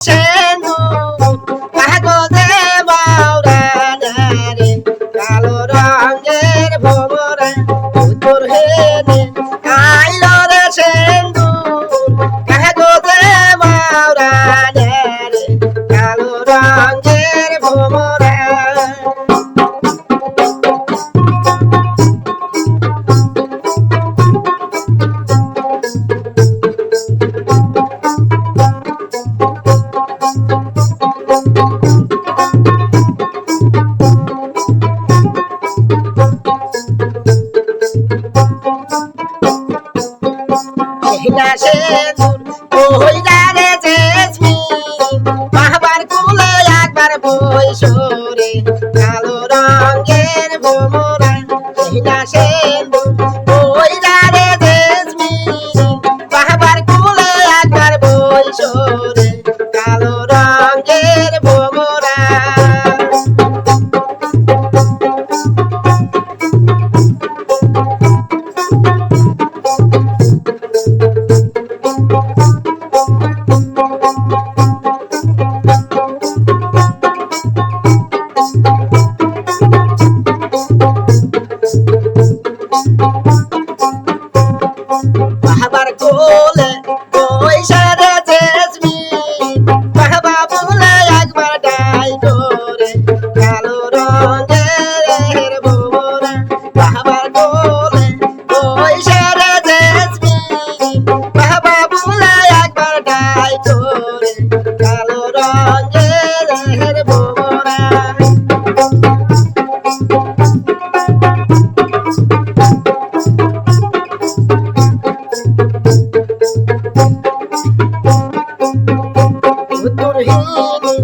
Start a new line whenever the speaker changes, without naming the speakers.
সেনু কাগজে মাওরানা রে কালো রঙের ভোমরা উত্তর হেনে আইলো রে সেনু কাগজে মাওরানা রে কালো রঙের ভোমরা সরে কালো রঙের ভোমরা হিনা সেন্দুর ওই রারে জেসমিন বাহাবার কুলে একবার বই সরে কালো রঙের ভোমরা বাহাবার কোলে পয়সা রে জেসমিন বাহাবা বলে একবার ডাই করে কালো রঙের ভোমরা বাহাবার কোলে পয়সা রে জেসমিন বাহাবা বলে একবার ডাই করে কালো রঙের ভোমরা উত্তর হিনী